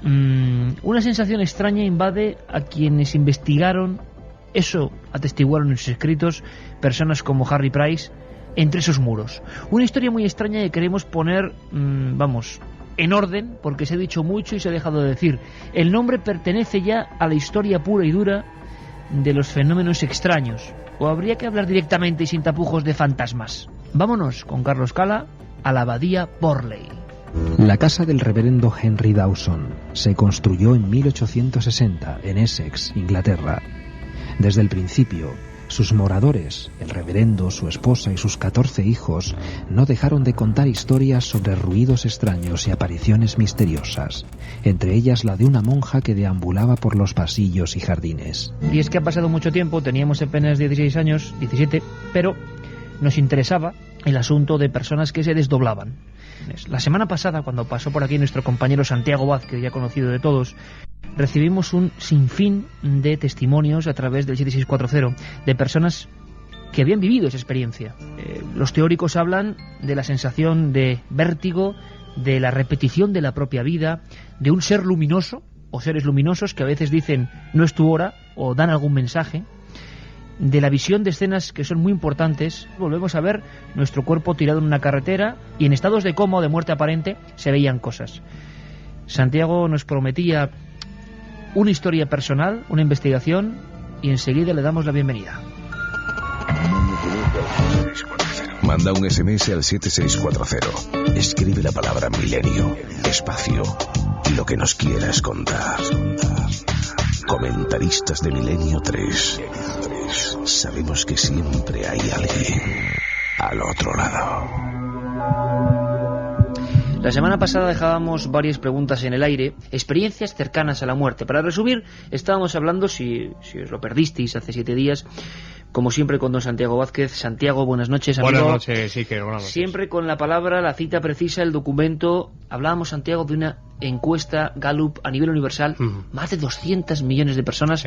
Una sensación extraña invade a quienes investigaron, eso atestiguaron en sus escritos personas como Harry Price, entre esos muros. Una historia muy extraña que queremos poner, en orden, porque se ha dicho mucho y se ha dejado de decir. El nombre pertenece ya a la historia pura y dura de los fenómenos extraños. ¿O habría que hablar directamente y sin tapujos de fantasmas? Vámonos con Carlos Cala a la abadía Borley. La casa del reverendo Henry Dawson se construyó en 1860 en Essex, Inglaterra. Desde el principio, sus moradores, el reverendo, su esposa y sus 14 hijos, no dejaron de contar historias sobre ruidos extraños y apariciones misteriosas, entre ellas la de una monja que deambulaba por los pasillos y jardines. Y es que ha pasado mucho tiempo, teníamos apenas 16 años, 17, pero nos interesaba el asunto de personas que se desdoblaban. La semana pasada, cuando pasó por aquí nuestro compañero Santiago Vázquez, ya conocido de todos, recibimos un sinfín de testimonios a través del 7640 de personas que habían vivido esa experiencia. Los teóricos hablan de la sensación de vértigo, de la repetición de la propia vida, de un ser luminoso o seres luminosos que a veces dicen no es tu hora o dan algún mensaje, de la visión de escenas que son muy importantes. Volvemos a ver nuestro cuerpo tirado en una carretera y en estados de coma o de muerte aparente se veían cosas. Santiago nos prometía una historia personal, una investigación, y enseguida le damos la bienvenida. Manda un SMS al 7640. Escribe la palabra milenio, espacio y lo que nos quieras contar. Comentaristas de Milenio 3. Sabemos que siempre hay alguien al otro lado. La semana pasada dejábamos varias preguntas en el aire, experiencias cercanas a la muerte. Para resumir, estábamos hablando, si os lo perdisteis hace 7 días, como siempre con don Santiago Vázquez. Santiago, buenas noches, amigo. Buenas noches, sí, que buenas noches. Siempre con la palabra, la cita precisa, el documento. Hablábamos, Santiago, de una encuesta Gallup a nivel universal. Más de 200 millones de personas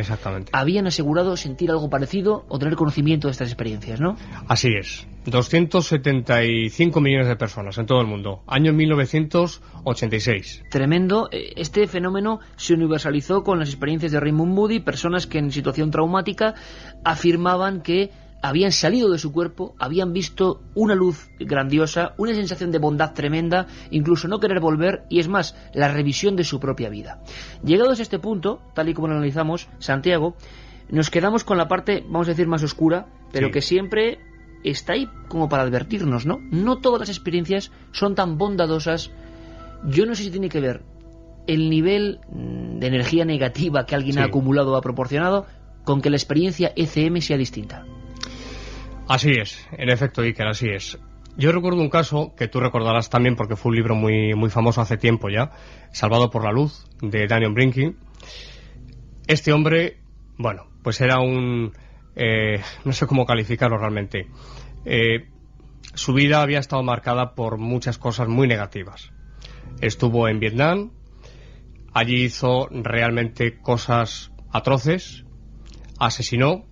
habían asegurado sentir algo parecido o tener conocimiento de estas experiencias, ¿no? Así es. 275 millones de personas en todo el mundo. Año 1986. Tremendo. Este fenómeno se universalizó con las experiencias de Raymond Moody, personas que en situación traumática afirmaban que habían salido de su cuerpo, habían visto una luz grandiosa, una sensación de bondad tremenda, incluso no querer volver, y es más, la revisión de su propia vida. Llegados a este punto, tal y como lo analizamos, Santiago, nos quedamos con la parte, vamos a decir, más oscura, pero que siempre está ahí como para advertirnos, ¿no? No todas las experiencias son tan bondadosas. Yo no sé si tiene que ver el nivel de energía negativa que alguien ha acumulado o ha proporcionado con que la experiencia ECM sea distinta. Así es, en efecto, Iker, así es. Yo recuerdo un caso que tú recordarás también porque fue un libro muy, muy famoso hace tiempo ya, Salvado por la Luz, de Daniel Brinkin. Este hombre, bueno, pues era un... no sé cómo calificarlo realmente. Su vida había estado marcada por muchas cosas muy negativas. Estuvo en Vietnam, allí hizo realmente cosas atroces, asesinó,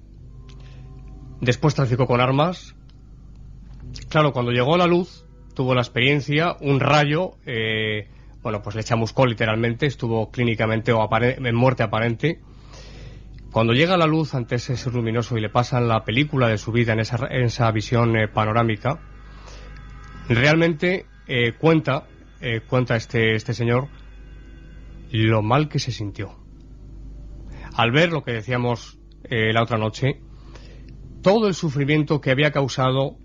después traficó con armas. Claro, cuando llegó a la luz, tuvo la experiencia, un rayo, pues le chamuscó literalmente, estuvo clínicamente o en muerte aparente. Cuando llega a la luz ante ese ser luminoso y le pasan la película de su vida en esa visión panorámica, realmente cuenta este señor lo mal que se sintió. Al ver lo que decíamos la otra noche, todo el sufrimiento que había causado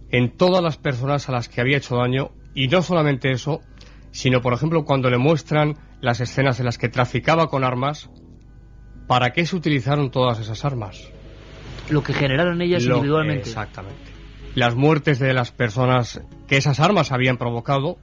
en todas las personas a las que había hecho daño, y no solamente eso, sino por ejemplo cuando le muestran las escenas en las que traficaba con armas. ¿Para qué se utilizaron todas esas armas? Lo que generaron ellas individualmente. Exactamente. Las muertes de las personas que esas armas habían provocado,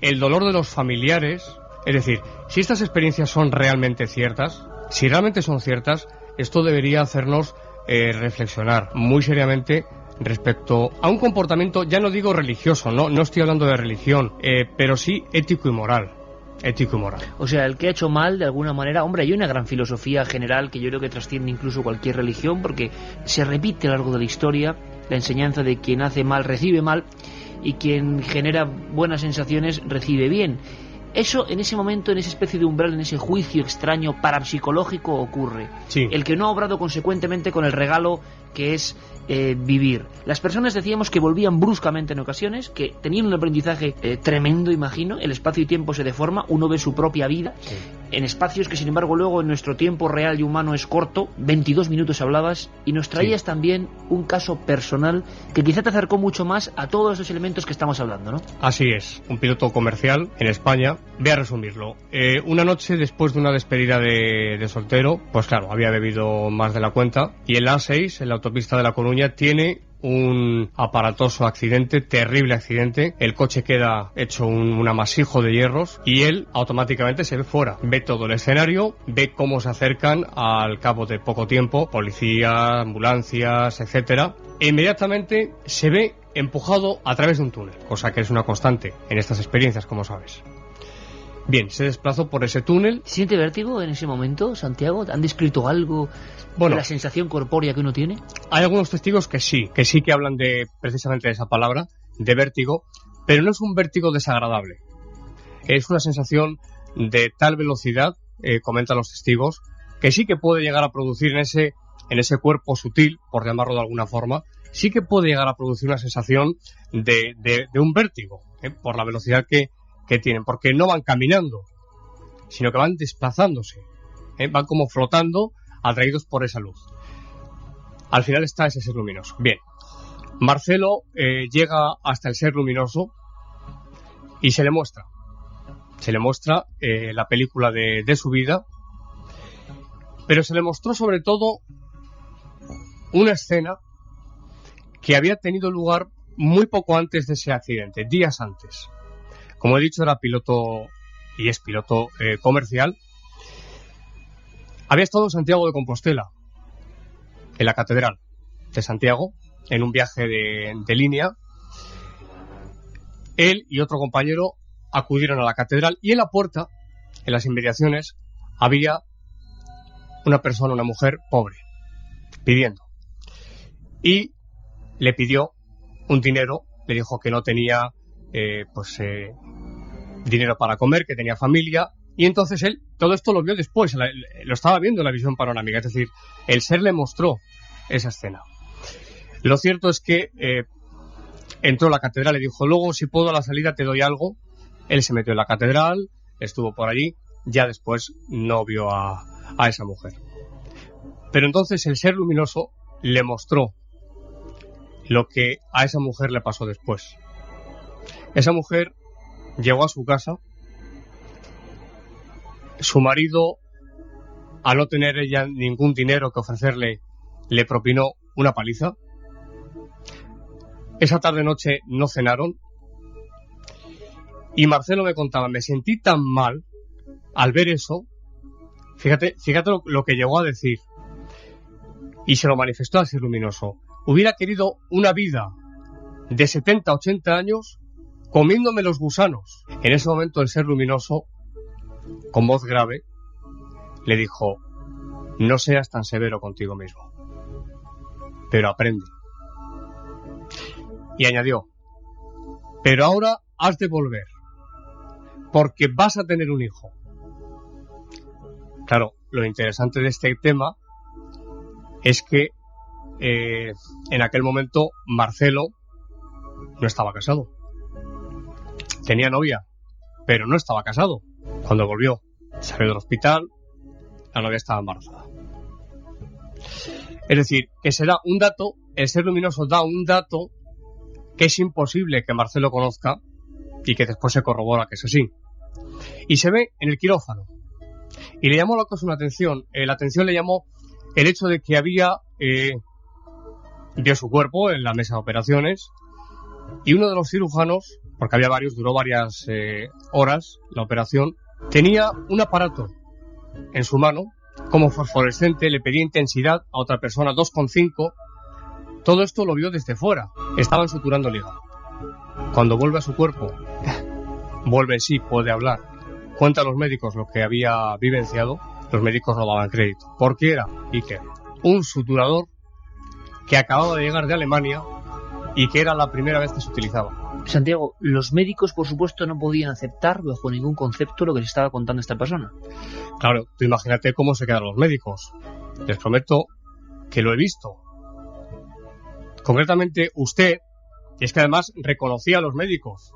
el dolor de los familiares. Es decir, si estas experiencias son realmente ciertas, si realmente son ciertas, esto debería hacernos reflexionar muy seriamente respecto a un comportamiento, ya no digo religioso, no estoy hablando de religión, pero sí ético y moral. Ético y moral. O sea, el que ha hecho mal, de alguna manera... Hombre, hay una gran filosofía general que yo creo que trasciende incluso cualquier religión, porque se repite a lo largo de la historia la enseñanza de quien hace mal recibe mal y quien genera buenas sensaciones recibe bien. Eso en ese momento, en esa especie de umbral, en ese juicio extraño parapsicológico ocurre. Sí. El que no ha obrado consecuentemente con el regalo que es vivir. Las personas decíamos que volvían bruscamente en ocasiones, que tenían un aprendizaje tremendo, imagino. El espacio y tiempo se deforma, uno ve su propia vida en espacios que sin embargo luego en nuestro tiempo real y humano es corto. 22 minutos hablabas y nos traías también un caso personal que quizá te acercó mucho más a todos esos elementos que estamos hablando, ¿no? Así es, un piloto comercial en España. Voy a resumirlo. Una noche después de una despedida de soltero, pues claro, había bebido más de la cuenta, y en la A6, en la autopista de La Coruña, tiene un aparatoso accidente, terrible accidente. El coche queda hecho un amasijo de hierros y él automáticamente se ve fuera. Ve todo el escenario, ve cómo se acercan al cabo de poco tiempo policías, ambulancias, etcétera. E inmediatamente se ve empujado a través de un túnel, cosa que es una constante en estas experiencias, como sabes. Bien, se desplazó por ese túnel. ¿Siente vértigo en ese momento, Santiago? ¿Han descrito algo de la sensación corpórea que uno tiene? Hay algunos testigos que sí que hablan precisamente de esa palabra, de vértigo, pero no es un vértigo desagradable. Es una sensación de tal velocidad, comentan los testigos, que sí que puede llegar a producir en ese cuerpo sutil, por llamarlo de alguna forma, sí que puede llegar a producir una sensación de un vértigo, por la velocidad que tienen, porque no van caminando, sino que van desplazándose, van como flotando, atraídos por esa luz. Al final está ese ser luminoso. Bien, Marcelo llega hasta el ser luminoso y se le muestra la película de su vida, pero se le mostró sobre todo una escena que había tenido lugar muy poco antes de ese accidente, días antes. Como he dicho, era piloto y es piloto comercial. Había estado en Santiago de Compostela, en la Catedral de Santiago, en un viaje de línea. Él y otro compañero acudieron a la Catedral y en la puerta, en las inmediaciones, había una persona, una mujer pobre, pidiendo. Y le pidió un dinero, le dijo que no tenía dinero para comer, que tenía familia, y entonces él todo esto lo vio después, lo estaba viendo en la visión panorámica, es decir, el ser le mostró esa escena. Lo cierto es que entró a la catedral y dijo, luego si puedo a la salida te doy algo. Él se metió en la catedral, estuvo por allí, ya después no vio a esa mujer. Pero entonces el ser luminoso le mostró lo que a esa mujer le pasó después. Esa mujer llegó a su casa, su marido, al no tener ella ningún dinero que ofrecerle, le propinó una paliza. Esa tarde-noche no cenaron. Y Marcelo me contaba, me sentí tan mal al ver eso. Fíjate lo que llegó a decir. Y se lo manifestó al ser luminoso. Hubiera querido una vida de 70, 80 años comiéndome los gusanos. En ese momento el ser luminoso, con voz grave, le dijo, no seas tan severo contigo mismo, pero aprende. Y añadió, pero ahora has de volver, porque vas a tener un hijo. Claro, lo interesante de este tema es que en aquel momento Marcelo no estaba casado. Tenía novia, pero no estaba casado. Cuando volvió, salió del hospital, la novia estaba embarazada. Es decir, que se da un dato, el ser luminoso da un dato que es imposible que Marcelo conozca y que después se corrobora que es así. Y se ve en el quirófano. Y le llamó la cosa una atención. La atención le llamó el hecho de que vio su cuerpo en la mesa de operaciones y uno de los cirujanos, porque había varios, duró varias horas la operación, tenía un aparato en su mano, como fosforescente, le pedía intensidad a otra persona, 2,5. Todo esto lo vio desde fuera. Estaban suturando el hígado. Cuando vuelve a su cuerpo, vuelve en sí, puede hablar. Cuenta a los médicos lo que había vivenciado. Los médicos no daban crédito. ¿Por qué era? Iker, un suturador que acababa de llegar de Alemania y que era la primera vez que se utilizaba. Santiago, los médicos, por supuesto, no podían aceptar bajo ningún concepto lo que les estaba contando esta persona. Claro, tú imagínate cómo se quedan los médicos. Les prometo que lo he visto. Concretamente, usted, y es que además reconocía a los médicos.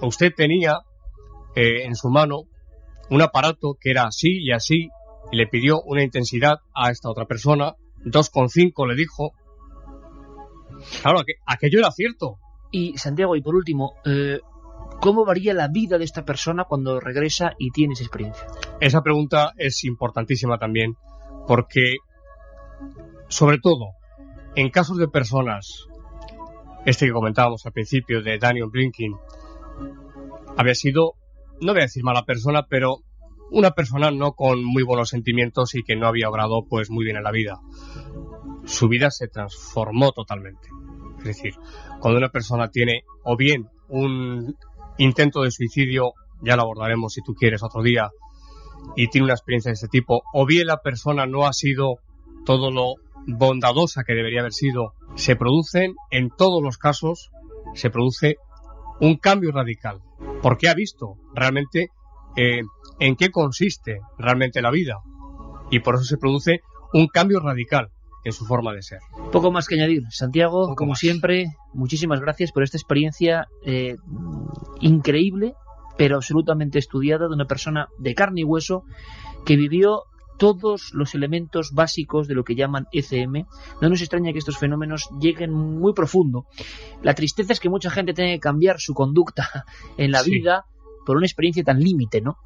Usted tenía en su mano un aparato que era así y así, y le pidió una intensidad a esta otra persona, 2,5 le dijo. Claro, aquello era cierto. Y Santiago, y por último, ¿cómo varía la vida de esta persona cuando regresa y tiene esa experiencia? Esa pregunta es importantísima también, porque, sobre todo, en casos de personas, que comentábamos al principio de Daniel Brinkin, había sido, no voy a decir mala persona, pero una persona no con muy buenos sentimientos y que no había obrado pues muy bien en la vida. Su vida se transformó totalmente. Es decir, cuando una persona tiene o bien un intento de suicidio, ya lo abordaremos si tú quieres otro día, y tiene una experiencia de este tipo, o bien la persona no ha sido todo lo bondadosa que debería haber sido, se producen, en todos los casos, se produce un cambio radical, porque ha visto realmente en qué consiste realmente la vida, y por eso se produce un cambio radical en su forma de ser. Poco más que añadir. Santiago, como más. siempre, muchísimas gracias por esta experiencia increíble, pero absolutamente estudiada, de una persona de carne y hueso que vivió todos los elementos básicos de lo que llaman ECM. No nos extraña que estos fenómenos lleguen muy profundo. La tristeza es que mucha gente tenga que cambiar su conducta en la vida por una experiencia tan límite, ¿no?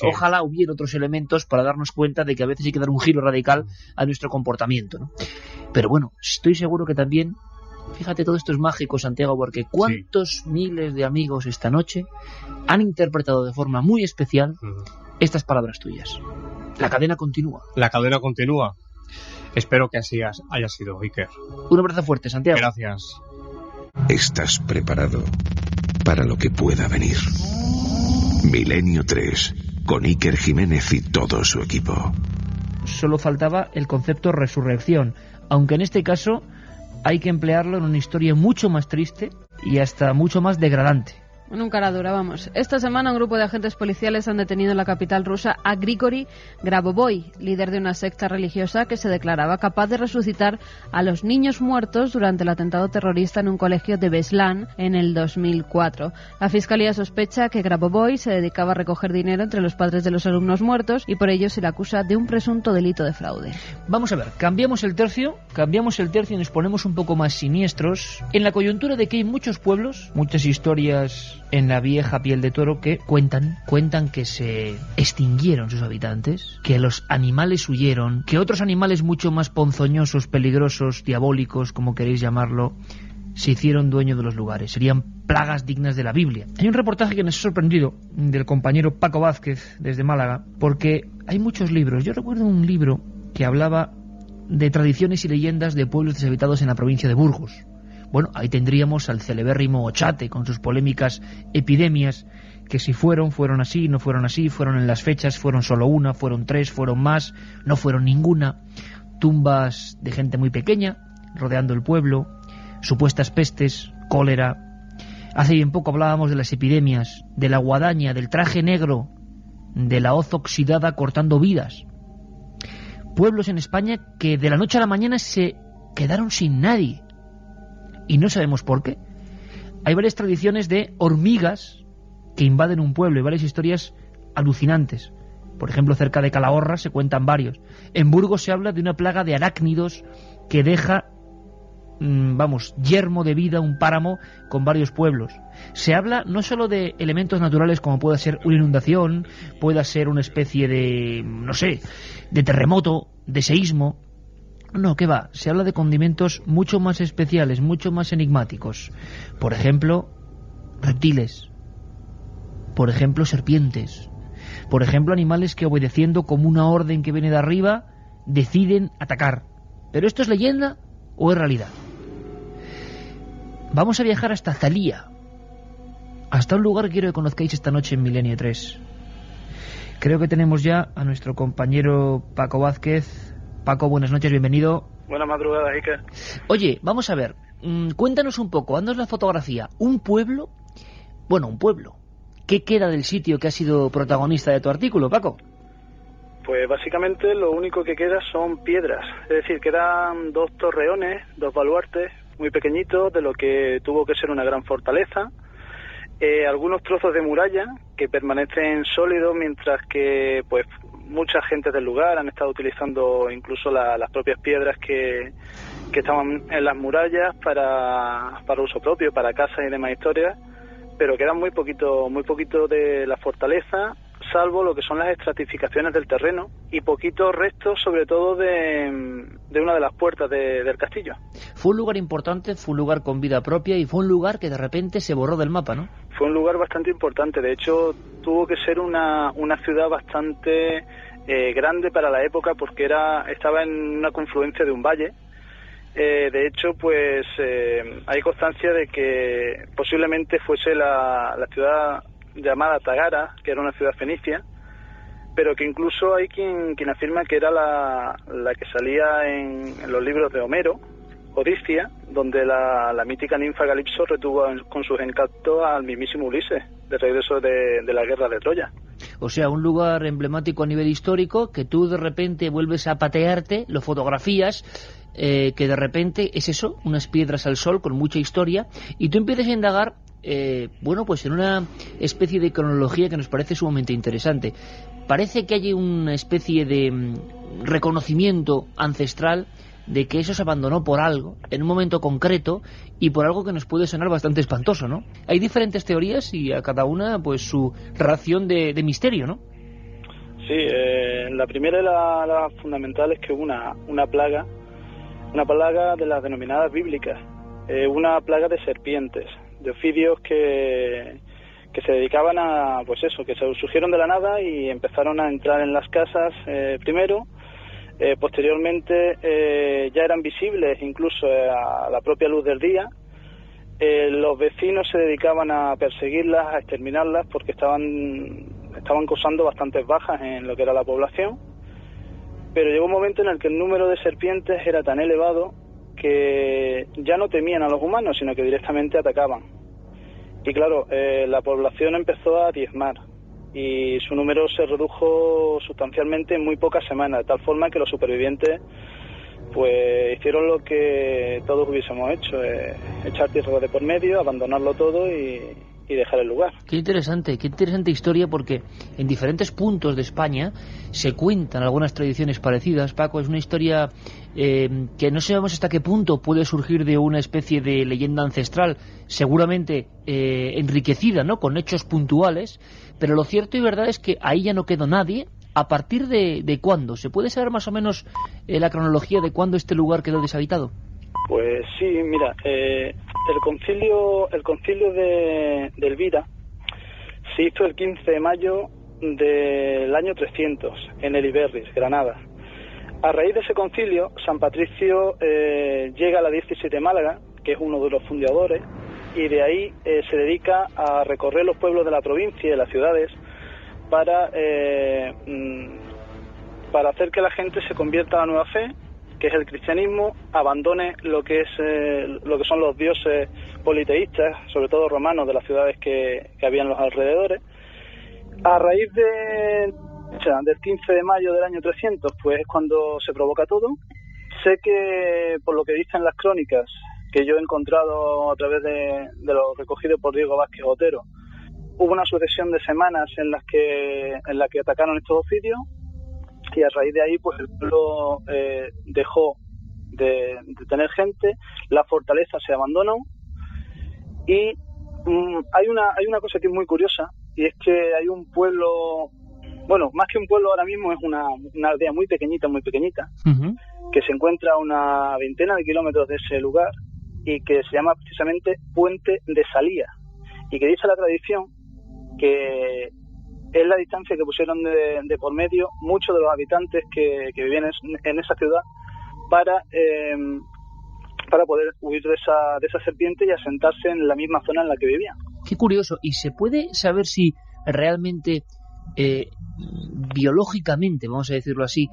Ojalá hubiera otros elementos para darnos cuenta de que a veces hay que dar un giro radical a nuestro comportamiento, ¿no? Pero bueno, estoy seguro que también, fíjate, todo esto es mágico, Santiago, porque cuántos miles de amigos esta noche han interpretado de forma muy especial estas palabras tuyas. La cadena continúa. La cadena continúa. Espero que así haya sido, Iker. Un abrazo fuerte, Santiago. Gracias. ¿Estás preparado para lo que pueda venir? Milenio 3, con Iker Jiménez y todo su equipo. Solo faltaba el concepto resurrección, aunque en este caso hay que emplearlo en una historia mucho más triste y hasta mucho más degradante. Nunca la dura, vamos. Esta semana un grupo de agentes policiales han detenido en la capital rusa a Grigori Grabovoi, líder de una secta religiosa que se declaraba capaz de resucitar a los niños muertos durante el atentado terrorista en un colegio de Beslan en el 2004. La fiscalía sospecha que Grabovoi se dedicaba a recoger dinero entre los padres de los alumnos muertos y por ello se le acusa de un presunto delito de fraude. Vamos a ver, cambiamos el tercio y nos ponemos un poco más siniestros en la coyuntura de que hay muchos pueblos, muchas historias en la vieja piel de toro que cuentan que se extinguieron sus habitantes, que los animales huyeron, que otros animales mucho más ponzoñosos, peligrosos, diabólicos, como queréis llamarlo, se hicieron dueños de los lugares. Serían plagas dignas de la Biblia. Hay un reportaje que nos ha sorprendido del compañero Paco Vázquez desde Málaga, porque hay muchos libros. Yo recuerdo un libro que hablaba de tradiciones y leyendas de pueblos deshabitados en la provincia de Burgos. Bueno, ahí tendríamos al celebérrimo Ochate con sus polémicas epidemias, que si fueron así, no fueron así, fueron en las fechas, fueron solo una, fueron tres, fueron más, no fueron ninguna, tumbas de gente muy pequeña rodeando el pueblo, supuestas pestes, cólera. Hace bien poco hablábamos de las epidemias, de la guadaña, del traje negro, de la hoz oxidada cortando vidas. Pueblos en España que de la noche a la mañana se quedaron sin nadie. Y no sabemos por qué. Hay varias tradiciones de hormigas que invaden un pueblo y varias historias alucinantes. Por ejemplo, cerca de Calahorra se cuentan varios. En Burgos se habla de una plaga de arácnidos que deja, yermo de vida, un páramo con varios pueblos. Se habla no solo de elementos naturales como pueda ser una inundación, pueda ser una especie de, de terremoto, de seísmo. No, ¿qué va? Se habla de condimentos mucho más especiales, mucho más enigmáticos. Por ejemplo, reptiles. Por ejemplo, serpientes. Por ejemplo, animales que, obedeciendo como una orden que viene de arriba, deciden atacar. ¿Pero esto es leyenda o es realidad? Vamos a viajar hasta Zalía, hasta un lugar que quiero que conozcáis esta noche en Milenio 3. Creo que tenemos ya a nuestro compañero Paco Vázquez. Paco, buenas noches, bienvenido. Buenas madrugadas, Iker. Oye, vamos a ver, cuéntanos un poco, haznos la fotografía. Un pueblo, ¿qué queda del sitio que ha sido protagonista de tu artículo, Paco? Pues básicamente lo único que queda son piedras, es decir, quedan 2 torreones, 2 baluartes muy pequeñitos de lo que tuvo que ser una gran fortaleza, algunos trozos de muralla que permanecen sólidos, mientras que pues mucha gente del lugar han estado utilizando incluso las propias piedras que estaban en las murallas para uso propio, para casas y demás historias, pero quedan muy poquito de la fortaleza, salvo lo que son las estratificaciones del terreno y poquitos restos, sobre todo de una de las puertas del castillo. Fue un lugar importante, fue un lugar con vida propia y fue un lugar que de repente se borró del mapa, ¿no? Fue un lugar bastante importante, de hecho tuvo que ser una ciudad bastante grande para la época, porque estaba en una confluencia de un valle. De hecho, pues hay constancia de que posiblemente fuese la ciudad llamada Tagara, que era una ciudad fenicia, pero que incluso hay quien afirma que era la que salía en los libros de Homero, Odisea, donde la mítica ninfa Calipso retuvo con sus encantos al mismísimo Ulises, de regreso de la guerra de Troya. O sea, un lugar emblemático a nivel histórico que tú de repente vuelves a patearte, lo fotografías, que de repente es eso, unas piedras al sol con mucha historia, y tú empiezas a indagar, pues en una especie de cronología que nos parece sumamente interesante. Parece que hay una especie de reconocimiento ancestral de que eso se abandonó por algo, en un momento concreto, y por algo que nos puede sonar bastante espantoso, ¿no? Hay diferentes teorías y a cada una pues su ración de misterio, ¿no? Sí, la primera y la fundamental es que una plaga de las denominadas bíblicas, una plaga de serpientes, de ofidios que se dedicaban a, pues eso, que se surgieron de la nada y empezaron a entrar en las casas primero. Posteriormente ya eran visibles incluso a la propia luz del día. Los vecinos se dedicaban a perseguirlas, a exterminarlas, porque estaban causando bastantes bajas en lo que era la población. Pero llegó un momento en el que el número de serpientes era tan elevado que ya no temían a los humanos, sino que directamente atacaban. Y claro, la población empezó a diezmar y su número se redujo sustancialmente en muy pocas semanas, de tal forma que los supervivientes pues hicieron lo que todos hubiésemos hecho, echar tierra de por medio, abandonarlo todo y dejar el lugar. Qué interesante historia, porque en diferentes puntos de España se cuentan algunas tradiciones parecidas. Paco, es una historia que no sabemos hasta qué punto puede surgir de una especie de leyenda ancestral, seguramente enriquecida, ¿no?, con hechos puntuales, pero lo cierto y verdad es que ahí ya no quedó nadie. ¿A partir de cuándo? ¿Se puede saber más o menos la cronología de cuándo este lugar quedó deshabitado? Pues sí, mira, el concilio de Elvira se hizo el 15 de mayo del año 300 en Heliberris, Granada. A raíz de ese concilio, San Patricio llega a la diócesis de Málaga, que es uno de los fundadores, y de ahí se dedica a recorrer los pueblos de la provincia y de las ciudades para hacer que la gente se convierta a la nueva fe, que es el cristianismo, abandone lo que son los dioses politeístas, sobre todo romanos, de las ciudades que había en los alrededores. A raíz del 15 de mayo del año 300, pues es cuando se provoca todo. Sé que, por lo que dicen las crónicas que yo he encontrado a través de lo recogido por Diego Vázquez Otero, hubo una sucesión de semanas en la que atacaron estos oficios, y a raíz de ahí pues el pueblo dejó de tener gente, la fortaleza se abandonó, y hay una cosa que es muy curiosa, y es que hay un pueblo, bueno, más que un pueblo ahora mismo es una aldea muy pequeñita, uh-huh, que se encuentra a una veintena de kilómetros de ese lugar, y que se llama precisamente Puente de Salía, y que dice la tradición que es la distancia que pusieron de por medio muchos de los habitantes que vivían en esa ciudad para poder huir de esa serpiente y asentarse en la misma zona en la que vivían. Qué curioso. ¿Y se puede saber si realmente biológicamente, vamos a decirlo así,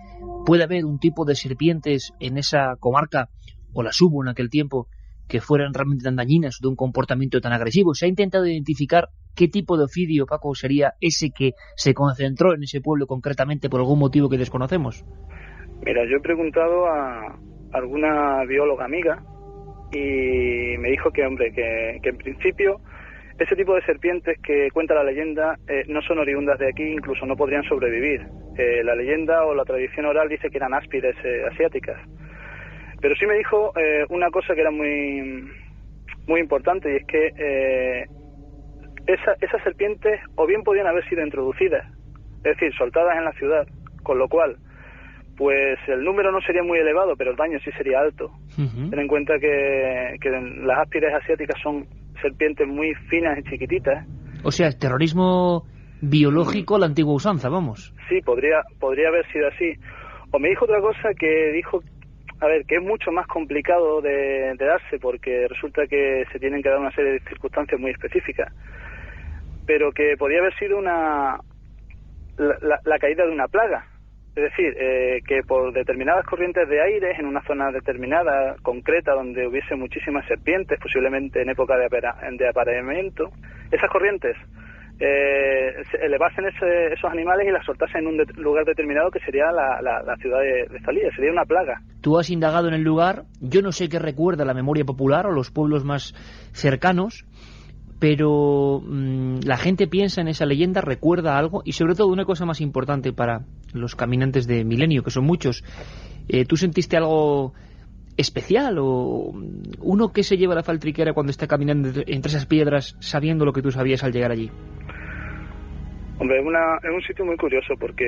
puede haber un tipo de serpientes en esa comarca, o las hubo en aquel tiempo, que fueran realmente tan dañinas o de un comportamiento tan agresivo. ¿Se ha intentado identificar qué tipo de ofidio, Paco, sería ese que se concentró en ese pueblo concretamente por algún motivo que desconocemos? Mira, yo he preguntado a alguna bióloga amiga y me dijo que, hombre, que en principio ese tipo de serpientes que cuenta la leyenda no son oriundas de aquí, incluso no podrían sobrevivir. La leyenda o la tradición oral dice que eran áspides asiáticas. Pero sí me dijo una cosa que era muy, muy importante, y es que esas serpientes o bien podían haber sido introducidas, es decir, soltadas en la ciudad, con lo cual pues el número no sería muy elevado, pero el daño sí sería alto. Ten en cuenta que las áspides asiáticas son serpientes muy finas y chiquititas. O sea, terrorismo biológico a la antigua usanza, vamos. Sí, podría haber sido así. O me dijo otra cosa que dijo, a ver, que es mucho más complicado de darse, porque resulta que se tienen que dar una serie de circunstancias muy específicas, pero que podría haber sido la caída de una plaga. Es decir, que por determinadas corrientes de aire, en una zona determinada, concreta, donde hubiese muchísimas serpientes, posiblemente en época de apareamiento, esas corrientes elevasen esos animales y las soltasen en un lugar determinado, que sería la ciudad de Zalía. Sería una plaga. Tú has indagado en el lugar. Yo no sé qué recuerda la memoria popular o los pueblos más cercanos, pero la gente piensa en esa leyenda, recuerda algo, y sobre todo una cosa más importante para los caminantes de Milenio, que son muchos. ¿Tú sentiste algo especial, o uno que se lleva la faltriquera cuando está caminando entre esas piedras sabiendo lo que tú sabías al llegar allí? Hombre, es un sitio muy curioso, porque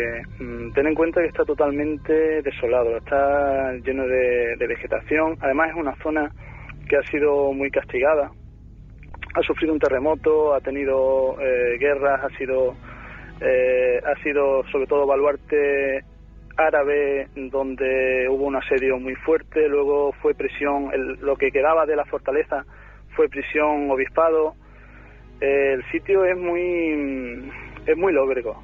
ten en cuenta que está totalmente desolado, está lleno de vegetación. Además es una zona que ha sido muy castigada, ha sufrido un terremoto, ha tenido guerras, ha sido sobre todo baluarte árabe, donde hubo un asedio muy fuerte. Luego fue prisión, lo que quedaba de la fortaleza fue prisión obispado. El sitio es muy lóbrego.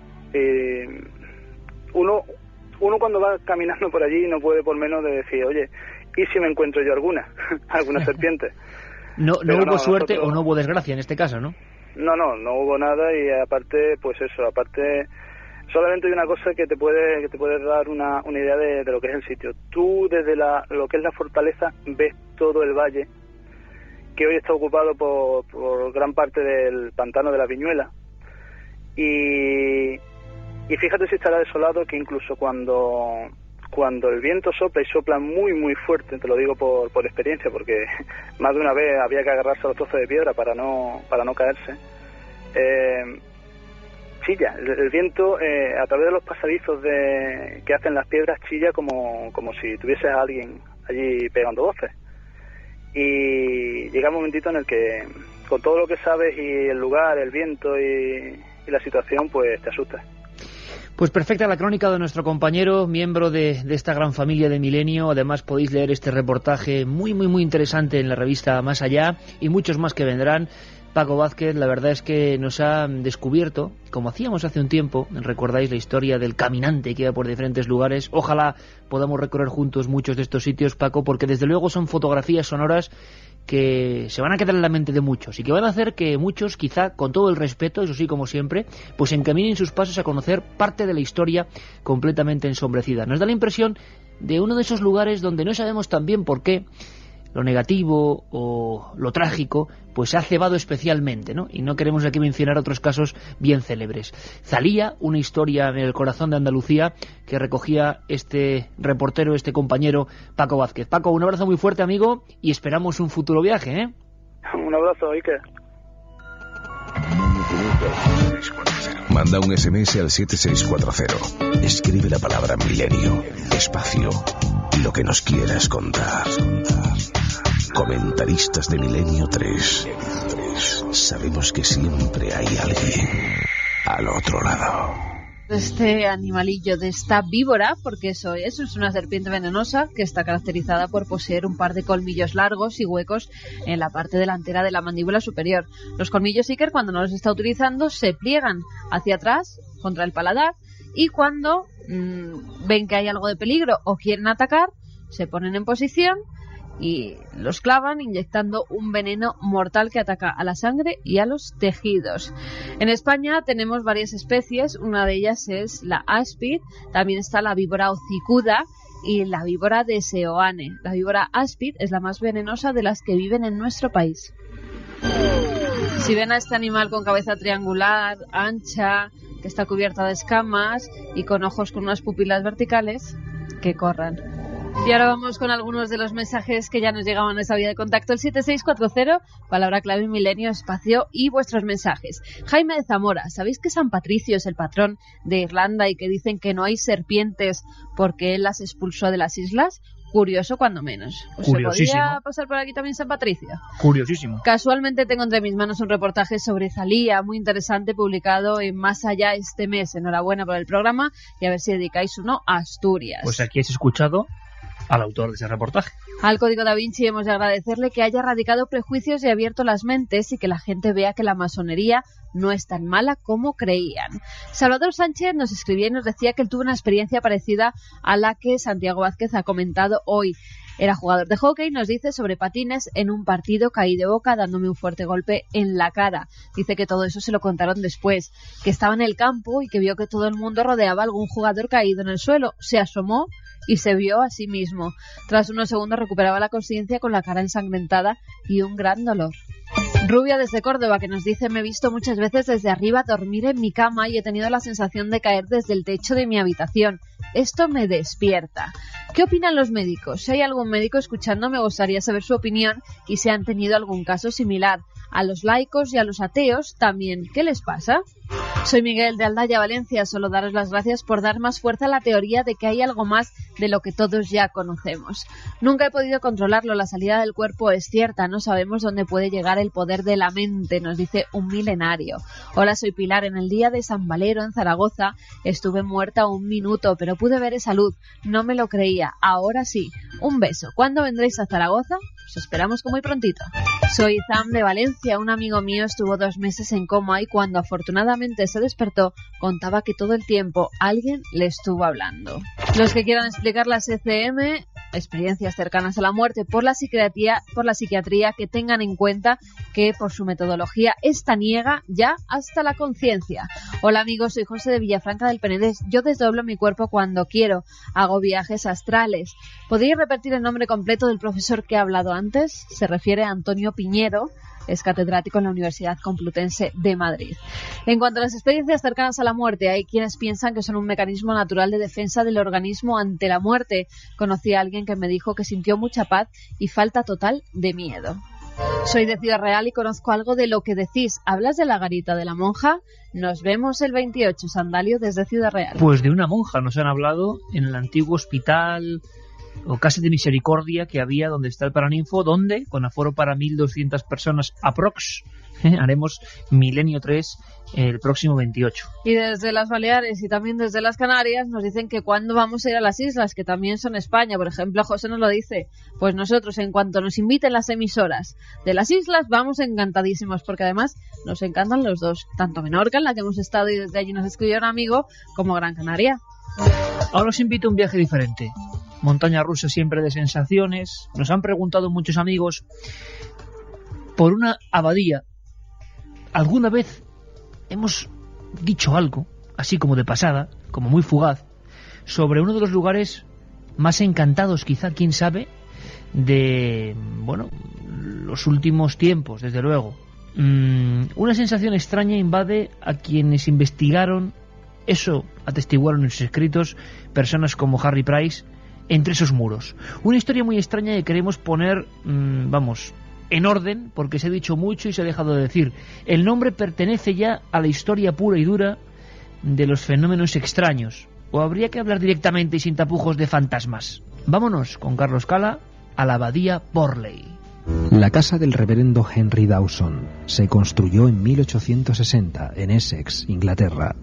Uno cuando va caminando por allí no puede por menos de decir, oye, ¿y si me encuentro yo alguna serpiente? No hubo suerte, o no hubo desgracia en este caso, ¿no? No hubo nada, y aparte, pues eso, solamente hay una cosa que te puede dar una idea de lo que es el sitio. Tú desde lo que es la fortaleza ves todo el valle, que hoy está ocupado por gran parte del pantano de la Viñuela, y fíjate si estará desolado, que incluso cuando el viento sopla, y sopla muy muy fuerte, te lo digo por experiencia, porque más de una vez había que agarrarse a los trozos de piedra para no caerse, chilla, el viento a través de los pasadizos que hacen las piedras, chilla como si tuvieses a alguien allí pegando voces. Y llega un momentito en el que, con todo lo que sabes y el lugar, el viento y la situación, pues te asustas. Pues perfecta la crónica de nuestro compañero, miembro de esta gran familia de Milenio. Además podéis leer este reportaje muy muy muy interesante en la revista Más Allá, y muchos más que vendrán. Paco Vázquez, la verdad es que nos ha descubierto, como hacíamos hace un tiempo, recordáis la historia del caminante que iba por diferentes lugares. Ojalá podamos recorrer juntos muchos de estos sitios, Paco, porque desde luego son fotografías sonoras que se van a quedar en la mente de muchos, y que van a hacer que muchos, quizá con todo el respeto, eso sí, como siempre, pues encaminen sus pasos a conocer parte de la historia completamente ensombrecida. Nos da la impresión de uno de esos lugares donde no sabemos tan bien por qué lo negativo o lo trágico pues se ha cebado especialmente, ¿no? Y no queremos aquí mencionar otros casos bien célebres. Zalía, una historia en el corazón de Andalucía, que recogía este reportero, este compañero Paco Vázquez. Paco, un abrazo muy fuerte, amigo, y esperamos un futuro viaje, ¿eh? Un abrazo, Iker. Manda un SMS al 7640. Escribe la palabra Milenio, espacio, lo que nos quieras contar. Comentaristas de Milenio 3. Sabemos que siempre hay alguien al otro lado. Este animalillo de esta víbora, porque eso es una serpiente venenosa que está caracterizada por poseer un par de colmillos largos y huecos en la parte delantera de la mandíbula superior. Los colmillos Iker, cuando no los está utilizando, se pliegan hacia atrás contra el paladar, y cuando ven que hay algo de peligro o quieren atacar, se ponen en posición y los clavan inyectando un veneno mortal que ataca a la sangre y a los tejidos. En España tenemos varias especies, una de ellas es la áspid, también está la víbora hocicuda y la víbora de Seoane. La víbora áspid es la más venenosa de las que viven en nuestro país. Si ven a este animal con cabeza triangular, ancha, que está cubierta de escamas y con ojos con unas pupilas verticales, que corran. Y ahora vamos con algunos de los mensajes que ya nos llegaban a esa vía de contacto. El 7640, palabra clave milenio, espacio y vuestros mensajes. Jaime de Zamora, ¿sabéis que San Patricio es el patrón de Irlanda y que dicen que no hay serpientes porque él las expulsó de las islas? Curioso cuando menos. ¿Se podría pasar por aquí también San Patricio? Curiosísimo. Casualmente tengo entre mis manos un reportaje sobre Thalía, muy interesante, publicado en Más Allá este mes. Enhorabuena por el programa y a ver si dedicáis uno a Asturias. Pues aquí has escuchado al autor de ese reportaje. Al Código Da Vinci hemos de agradecerle que haya erradicado prejuicios y abierto las mentes y que la gente vea que la masonería no es tan mala como creían. Salvador Sánchez nos escribía y nos decía que él tuvo una experiencia parecida a la que Santiago Vázquez ha comentado hoy. Era jugador de hockey, nos dice, sobre patines en un partido, caí de boca dándome un fuerte golpe en la cara. Dice que todo eso se lo contaron después, que estaba en el campo y que vio que todo el mundo rodeaba a algún jugador caído en el suelo. Se asomó y se vio a sí mismo. Tras unos segundos recuperaba la conciencia con la cara ensangrentada y un gran dolor. Rubia desde Córdoba, que nos dice: me he visto muchas veces desde arriba dormir en mi cama y he tenido la sensación de caer desde el techo de mi habitación. Esto me despierta. ¿Qué opinan los médicos? Si hay algún médico escuchando, me gustaría saber su opinión y si han tenido algún caso similar. A los laicos y a los ateos también. ¿Qué les pasa? Soy Miguel de Aldaya, Valencia. Solo daros las gracias por dar más fuerza a la teoría de que hay algo más de lo que todos ya conocemos. Nunca he podido controlarlo. La salida del cuerpo es cierta. No sabemos dónde puede llegar el poder de la mente, nos dice un milenario. Hola, soy Pilar. En el día de San Valero, en Zaragoza, estuve muerta 1 minuto, pero pude ver esa luz. No me lo creía. Ahora sí. Un beso. ¿Cuándo vendréis a Zaragoza? Os esperamos muy prontito. Soy Zam de Valencia. Un amigo mío estuvo 2 meses en coma y cuando afortunadamente se despertó, contaba que todo el tiempo alguien le estuvo hablando. Los que quieran explicar las ECM, experiencias cercanas a la muerte, por la psiquiatría, que tengan en cuenta que por su metodología esta niega ya hasta la conciencia. Hola amigos, soy José de Villafranca del Penedés. Yo desdoblo mi cuerpo cuando quiero, hago viajes astrales. ¿Podría repetir el nombre completo del profesor que ha hablado antes? Se refiere a Antonio Piñero. Es catedrático en la Universidad Complutense de Madrid. En cuanto a las experiencias cercanas a la muerte, hay quienes piensan que son un mecanismo natural de defensa del organismo ante la muerte. Conocí a alguien que me dijo que sintió mucha paz y falta total de miedo. Soy de Ciudad Real y conozco algo de lo que decís. ¿Hablas de la garita de la monja? Nos vemos el 28, Sandalio, desde Ciudad Real. Pues de una monja nos han hablado en el antiguo hospital o casa de misericordia que había donde está el Paraninfo, donde, con aforo para 1.200 personas aprox, haremos Milenio 3 el próximo 28. Y desde las Baleares y también desde las Canarias nos dicen que cuándo vamos a ir a las islas, que también son España. Por ejemplo, José nos lo dice. Pues nosotros, en cuanto nos inviten las emisoras de las islas, vamos encantadísimos, porque además nos encantan los dos, tanto Menorca, en la que hemos estado y desde allí nos escribió un amigo, como Gran Canaria. Ahora os invito a un viaje diferente. Montaña rusa siempre de sensaciones. Nos han preguntado muchos amigos por una abadía. ¿Alguna vez hemos dicho algo, así como de pasada, como muy fugaz, sobre uno de los lugares más encantados, quizá, quién sabe, de, bueno, los últimos tiempos, desde luego? Una sensación extraña invade a quienes investigaron. Eso atestiguaron en sus escritos personas como Harry Price, entre esos muros. Una historia muy extraña que queremos poner, en orden, porque se ha dicho mucho y se ha dejado de decir. El nombre pertenece ya a la historia pura y dura de los fenómenos extraños. ¿O habría que hablar directamente y sin tapujos de fantasmas? Vámonos con Carlos Cala a la abadía Borley. La casa del reverendo Henry Dawson se construyó en 1860 en Essex, Inglaterra.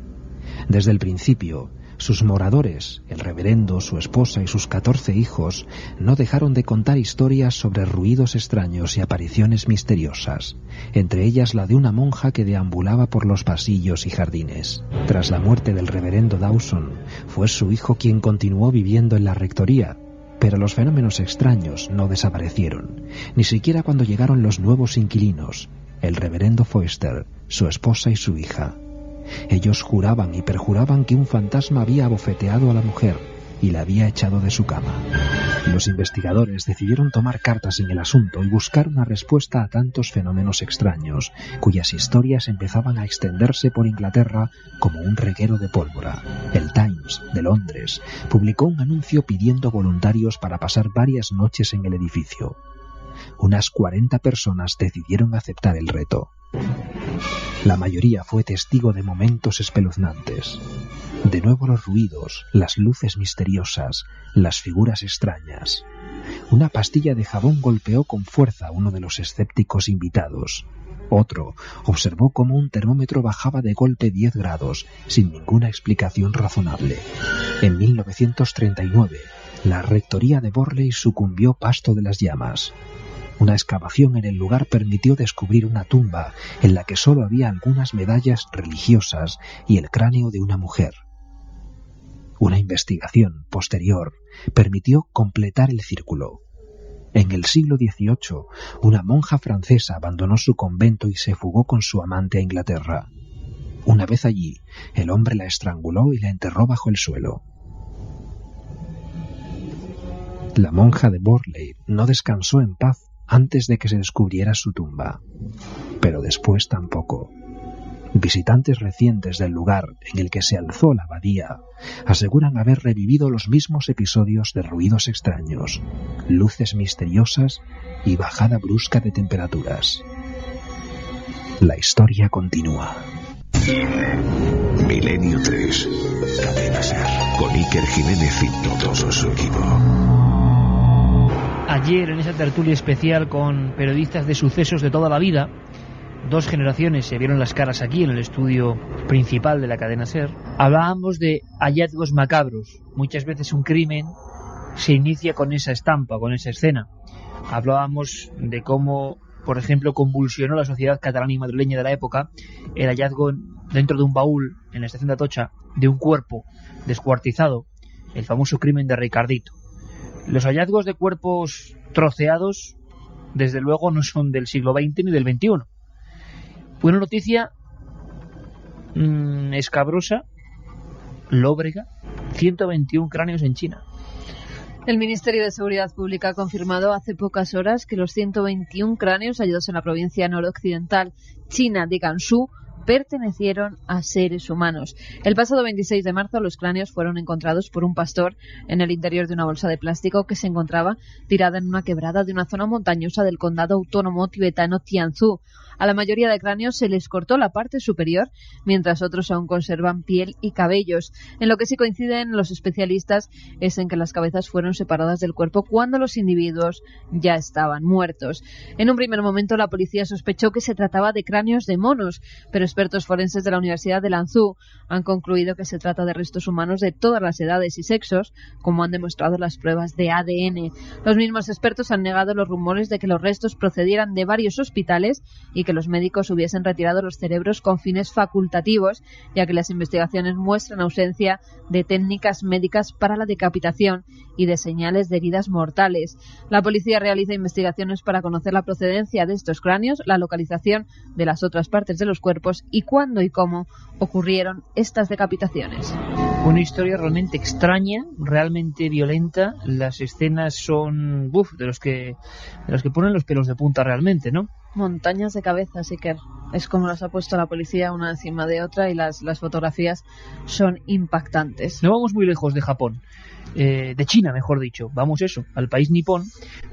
Desde el principio, sus moradores, el reverendo, su esposa y sus 14 hijos, no dejaron de contar historias sobre ruidos extraños y apariciones misteriosas, entre ellas la de una monja que deambulaba por los pasillos y jardines. Tras la muerte del reverendo Dawson, fue su hijo quien continuó viviendo en la rectoría. Pero los fenómenos extraños no desaparecieron, ni siquiera cuando llegaron los nuevos inquilinos, el reverendo Foster, su esposa y su hija. Ellos juraban y perjuraban que un fantasma había abofeteado a la mujer y la había echado de su cama. Los investigadores decidieron tomar cartas en el asunto y buscar una respuesta a tantos fenómenos extraños, cuyas historias empezaban a extenderse por Inglaterra como un reguero de pólvora. El Times, de Londres, publicó un anuncio pidiendo voluntarios para pasar varias noches en el edificio. Unas 40 personas decidieron aceptar el reto. La mayoría fue testigo de momentos espeluznantes. De nuevo los ruidos, las luces misteriosas, las figuras extrañas. Una pastilla de jabón golpeó con fuerza a uno de los escépticos invitados. Otro observó cómo un termómetro bajaba de golpe 10 grados, sin ninguna explicación razonable. En 1939, la rectoría de Borley sucumbió pasto de las llamas. Una excavación en el lugar permitió descubrir una tumba en la que solo había algunas medallas religiosas y el cráneo de una mujer. Una investigación posterior permitió completar el círculo. En el siglo XVIII, una monja francesa abandonó su convento y se fugó con su amante a Inglaterra. Una vez allí, el hombre la estranguló y la enterró bajo el suelo. La monja de Borley no descansó en paz antes de que se descubriera su tumba, pero después tampoco. Visitantes recientes del lugar en el que se alzó la abadía aseguran haber revivido los mismos episodios de ruidos extraños, luces misteriosas y bajada brusca de temperaturas. La historia continúa. Milenio 3. Cadena SER. Con Iker Jiménez y todo su equipo. Ayer, en esa tertulia especial con periodistas de sucesos de toda la vida, 2 generaciones se vieron las caras aquí en el estudio principal de la cadena SER. Hablábamos de hallazgos macabros. Muchas veces un crimen se inicia con esa estampa, con esa escena. Hablábamos de cómo, por ejemplo, convulsionó la sociedad catalana y madrileña de la época el hallazgo dentro de un baúl en la estación de Atocha de un cuerpo descuartizado, el famoso crimen de Ricardito. Los hallazgos de cuerpos troceados, desde luego, no son del siglo XX ni del XXI. Una noticia escabrosa, lóbrega: 121 cráneos en China. El Ministerio de Seguridad Pública ha confirmado hace pocas horas que los 121 cráneos hallados en la provincia noroccidental china de Gansu pertenecieron a seres humanos. El pasado 26 de marzo los cráneos fueron encontrados por un pastor en el interior de una bolsa de plástico que se encontraba tirada en una quebrada de una zona montañosa del condado autónomo tibetano Tianzhu. A la mayoría de cráneos se les cortó la parte superior, mientras otros aún conservan piel y cabellos. En lo que sí coinciden los especialistas es en que las cabezas fueron separadas del cuerpo cuando los individuos ya estaban muertos. En un primer momento la policía sospechó que se trataba de cráneos de monos, pero expertos forenses de la Universidad de Lanzhou han concluido que se trata de restos humanos de todas las edades y sexos, como han demostrado las pruebas de ADN. Los mismos expertos han negado los rumores de que los restos procedieran de varios hospitales y que los médicos hubiesen retirado los cerebros con fines facultativos, ya que las investigaciones muestran ausencia de técnicas médicas para la decapitación y de señales de heridas mortales. La policía realiza investigaciones para conocer la procedencia de estos cráneos, la localización de las otras partes de los cuerpos y cuándo y cómo ocurrieron estas decapitaciones. Una historia realmente extraña, realmente violenta. Las escenas son de los que ponen los pelos de punta realmente, ¿no? Montañas de cabezas, Iker. Es como las ha puesto la policía una encima de otra y las fotografías son impactantes. No vamos muy lejos de Japón, de China, mejor dicho. Vamos al país nipón,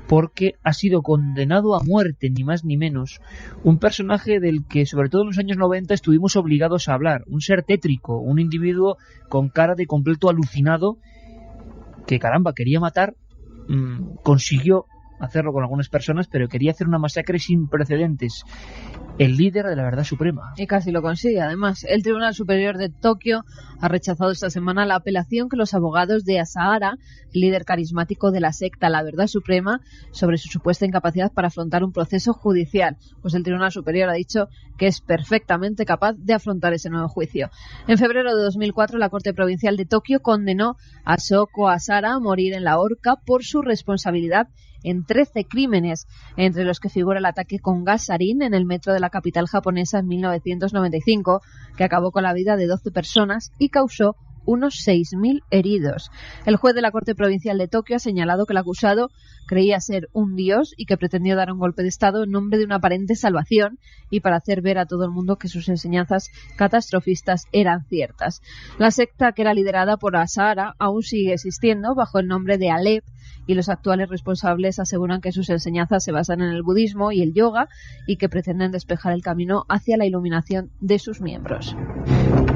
porque ha sido condenado a muerte, ni más ni menos, un personaje del que, sobre todo en los años 90, estuvimos obligados a hablar. Un ser tétrico, un individuo con cara de completo alucinado que, caramba, quería matar, consiguió hacerlo con algunas personas, pero quería hacer una masacre sin precedentes. El líder de la verdad suprema. Y casi lo consigue. Además, el Tribunal Superior de Tokio ha rechazado esta semana la apelación que los abogados de Asahara, el líder carismático de la secta La Verdad Suprema, sobre su supuesta incapacidad para afrontar un proceso judicial. Pues el Tribunal Superior ha dicho que es perfectamente capaz de afrontar ese nuevo juicio. En febrero de 2004, la Corte Provincial de Tokio condenó a Shoko Asahara a morir en la horca por su responsabilidad en 13 crímenes, entre los que figura el ataque con gas sarín en el metro de la capital japonesa en 1995, que acabó con la vida de 12 personas y causó unos 6.000 heridos. El juez de la Corte Provincial de Tokio ha señalado que el acusado creía ser un dios y que pretendió dar un golpe de estado en nombre de una aparente salvación y para hacer ver a todo el mundo que sus enseñanzas catastrofistas eran ciertas. La secta, que era liderada por Asahara, aún sigue existiendo bajo el nombre de Alep, y los actuales responsables aseguran que sus enseñanzas se basan en el budismo y el yoga y que pretenden despejar el camino hacia la iluminación de sus miembros.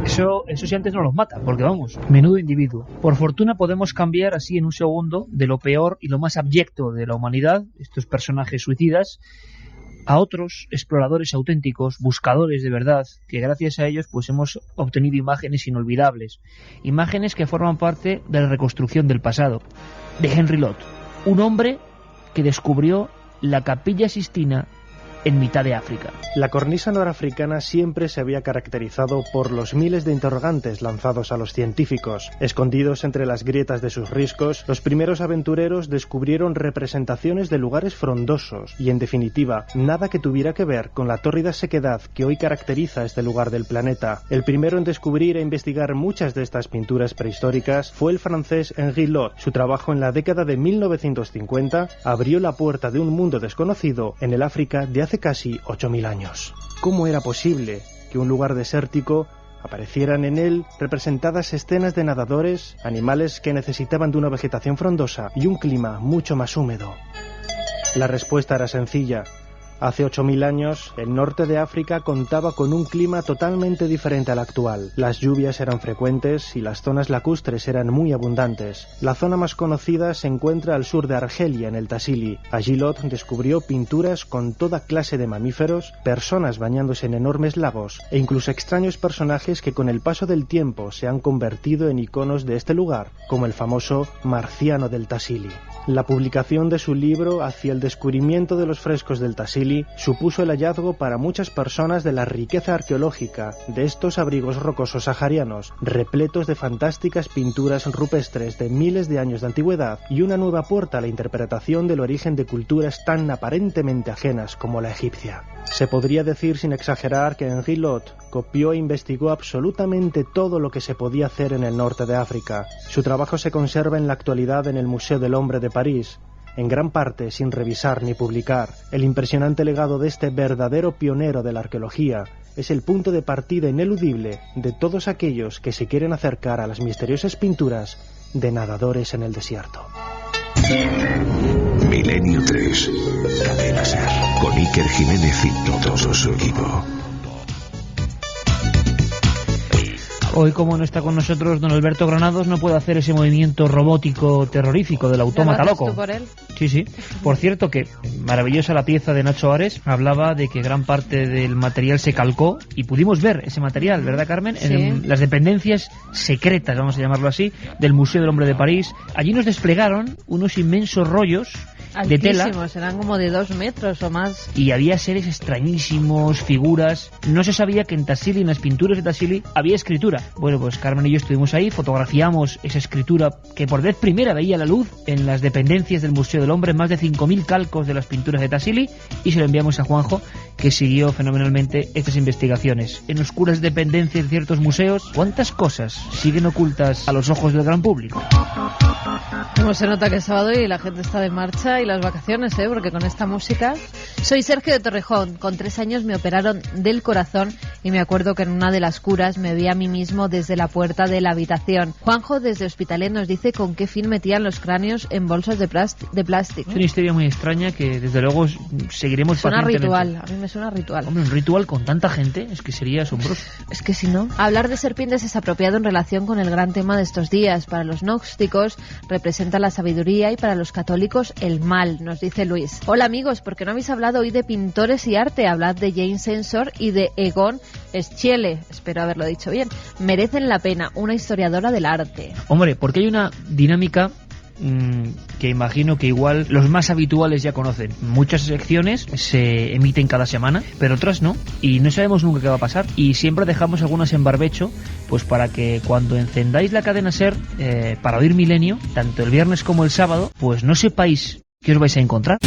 Eso si antes no los mata, porque vamos, menudo individuo. Por fortuna podemos cambiar así en un segundo de lo peor y lo más abyecto de la humanidad, estos personajes suicidas, a otros exploradores auténticos, buscadores de verdad, que gracias a ellos pues hemos obtenido imágenes inolvidables, imágenes que forman parte de la reconstrucción del pasado, de Henry Lott, un hombre que descubrió la Capilla Sistina en mitad de África. La cornisa norafricana siempre se había caracterizado por los miles de interrogantes lanzados a los científicos. Escondidos entre las grietas de sus riscos, los primeros aventureros descubrieron representaciones de lugares frondosos y, en definitiva, nada que tuviera que ver con la tórrida sequedad que hoy caracteriza este lugar del planeta. El primero en descubrir e investigar muchas de estas pinturas prehistóricas fue el francés Henry Lott. Su trabajo en la década de 1950 abrió la puerta de un mundo desconocido en el África de hace casi 8.000 años. ¿Cómo era posible que un lugar desértico aparecieran en él representadas escenas de nadadores, animales que necesitaban de una vegetación frondosa y un clima mucho más húmedo? La respuesta era sencilla. Hace 8.000 años, el norte de África contaba con un clima totalmente diferente al actual. Las lluvias eran frecuentes y las zonas lacustres eran muy abundantes. La zona más conocida se encuentra al sur de Argelia, en el Tassili. Allí Lott descubrió pinturas con toda clase de mamíferos, personas bañándose en enormes lagos e incluso extraños personajes que con el paso del tiempo se han convertido en iconos de este lugar, como el famoso marciano del Tassili. La publicación de su libro Hacia el descubrimiento de los frescos del Tassili supuso el hallazgo para muchas personas de la riqueza arqueológica de estos abrigos rocosos saharianos, repletos de fantásticas pinturas rupestres de miles de años de antigüedad y una nueva puerta a la interpretación del origen de culturas tan aparentemente ajenas como la egipcia. Se podría decir sin exagerar que Henry Lott copió e investigó absolutamente todo lo que se podía hacer en el norte de África. Su trabajo se conserva en la actualidad en el Museo del Hombre de París, en gran parte sin revisar ni publicar. El impresionante legado de este verdadero pionero de la arqueología es el punto de partida ineludible de todos aquellos que se quieren acercar a las misteriosas pinturas de nadadores en el desierto. Milenio 3, Cadena SER, con Iker Jiménez y todo su equipo. Hoy, como no está con nosotros don Alberto Granados, no puede hacer ese movimiento robótico terrorífico del autómata loco. ¿Por él? Sí. Por cierto, que maravillosa la pieza de Nacho Ares. Hablaba de que gran parte del material se calcó y pudimos ver ese material, ¿verdad, Carmen? Sí. En las dependencias secretas, vamos a llamarlo así, del Museo del Hombre de París. Allí nos desplegaron unos inmensos rollos de tela. Altísimos, eran como de 2 metros o más. Y había seres extrañísimos, figuras. No se sabía que en Tassili, en las pinturas de Tassili, había escritura. Bueno, pues Carmen y yo estuvimos ahí, fotografiamos esa escritura que por vez primera veía la luz en las dependencias del Museo del Hombre, más de 5.000 calcos de las pinturas de Tassili, y se lo enviamos a Juanjo, que siguió fenomenalmente estas investigaciones. En oscuras dependencias de ciertos museos, ¿cuántas cosas siguen ocultas a los ojos del gran público? Como se nota que es sábado y la gente está de marcha y las vacaciones, porque con esta música... Soy Sergio de Torrejón. Con 3 años me operaron del corazón y me acuerdo que en una de las curas me vi a mí mismo desde la puerta de la habitación. Juanjo desde Hospitalet nos dice con qué fin metían los cráneos en bolsas de plástico. Es una historia muy extraña que desde luego seguiremos Suena pacientemente. ritual, a mí me me suena ritual. Hombre, un ritual con tanta gente, es que sería asombroso. Es que si no... Hablar de serpientes es apropiado en relación con el gran tema de estos días. Para los gnósticos representa la sabiduría y para los católicos el mal, nos dice Luis. Hola amigos, ¿por qué no habéis hablado hoy de pintores y arte? Hablad de James Ensor y de Egon Schiele, espero haberlo dicho bien. Merecen la pena, una historiadora del arte. Hombre, porque hay una dinámica que imagino que igual los más habituales ya conocen. Muchas secciones se emiten cada semana, pero otras no, y no sabemos nunca qué va a pasar, y siempre dejamos algunas en barbecho, pues para que cuando encendáis la cadena SER para oír Milenio, tanto el viernes como el sábado, pues no sepáis qué os vais a encontrar.